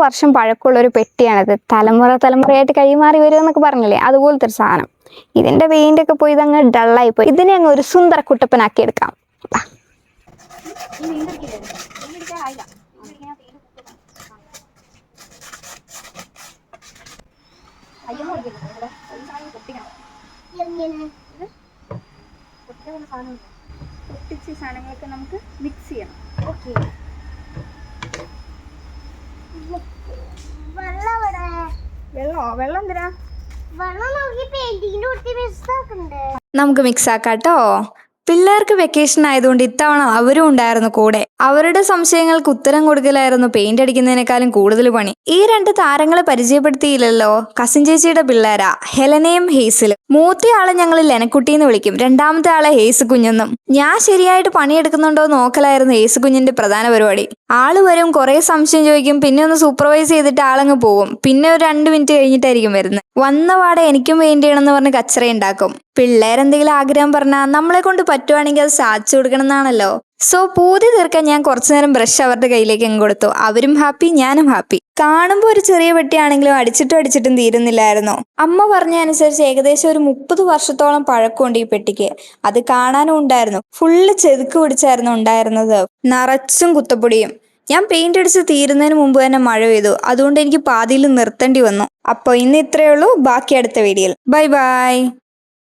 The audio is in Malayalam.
വർഷം പഴക്കമുള്ള ഒരു പെട്ടിയാണിത്. തലമുറയായിട്ട് കൈമാറി വരുമെന്നൊക്കെ പറഞ്ഞില്ലേ, അതുപോലത്തെ ഒരു സാധനം. ഇതിന്റെ പെയിന്റ് ഒക്കെ പോയി ഇതങ്ങ് ഡള്ളായി പോയി. ഇതിനെ അങ്ങ് ഒരു സുന്ദര കുട്ടപ്പനാക്കി എടുക്കാം. സാധനങ്ങളൊക്കെ നമുക്ക് മിക്സ് ചെയ്യണം. വെള്ളം എന്തിനാ? നമുക്ക് മിക്സ് ആക്കാം കേട്ടോ. പിള്ളേർക്ക് വെക്കേഷൻ ആയതുകൊണ്ട് ഇത്തവണ അവരും ഉണ്ടായിരുന്നു കൂടെ. അവരുടെ സംശയങ്ങൾക്ക് ഉത്തരം കൊടുക്കലായിരുന്നു പെയിന്റ് അടിക്കുന്നതിനേക്കാളും കൂടുതൽ പണി. ഈ രണ്ട് താരങ്ങളെ പരിചയപ്പെടുത്തിയില്ലല്ലോ. കസിൻ ചേച്ചിയുടെ പിള്ളേരാ, ഹെലനയും ഹേസിലും. മൂത്തയാളെ ഞങ്ങൾ ലെനക്കുട്ടിന്ന് വിളിക്കും, രണ്ടാമത്തെ ആളെ ഹേസ് കുഞ്ഞെന്നും. ഞാൻ ശരിയായിട്ട് പണിയെടുക്കുന്നുണ്ടോ നോക്കലായിരുന്നു ഹേസ് കുഞ്ഞിന്റെ പ്രധാന പരിപാടി. ആള് വരും, കുറെ സംശയം ചോദിക്കും, പിന്നെ ഒന്ന് സൂപ്പർവൈസ് ചെയ്തിട്ട് ആളങ്ങ് പോകും. പിന്നെ ഒരു 2 മിനിറ്റ് കഴിഞ്ഞിട്ടായിരിക്കും വരുന്നത്. വന്ന പാടെ എനിക്കും പെയിന്റ് ചെയ്യണമെന്ന് പറഞ്ഞ് കച്ചറ ഉണ്ടാക്കും. പിള്ളേരെന്തെങ്കിലും ആഗ്രഹം പറഞ്ഞാൽ നമ്മളെ കൊണ്ട് പറ്റുവാണെങ്കിൽ അത് സാധിച്ചു കൊടുക്കണം എന്നാണല്ലോ. സോ പൂതി തീർക്കാൻ ഞാൻ കുറച്ചു നേരം ബ്രഷ് അവരുടെ കയ്യിലേക്ക് അങ്ങ് കൊടുത്തു. അവരും ഹാപ്പി, ഞാനും ഹാപ്പി. കാണുമ്പോൾ ഒരു ചെറിയ പെട്ടിയാണെങ്കിലും അടിച്ചിട്ടും തീരുന്നില്ലായിരുന്നു. അമ്മ പറഞ്ഞ അനുസരിച്ച് ഏകദേശം ഒരു 30 വർഷത്തോളം പഴക്കമുണ്ട് ഈ പെട്ടിക്ക്. അത് കാണാനും ഉണ്ടായിരുന്നു. ഫുള്ള് ചെതുക്ക് പിടിച്ചായിരുന്നു ഉണ്ടായിരുന്നത്, നിറച്ചും കുത്തപ്പൊടിയും. ഞാൻ പെയിന്റ് അടിച്ച് തീരുന്നതിന് മുമ്പ് തന്നെ മഴ പെയ്തു. അതുകൊണ്ട് എനിക്ക് പാതിയിൽ നിർത്തേണ്ടി വന്നു. അപ്പോൾ ഇന്ന് ഇത്രയേ ഉള്ളൂ. ബാക്കി അടുത്ത വീഡിയോയിൽ. Bye bye.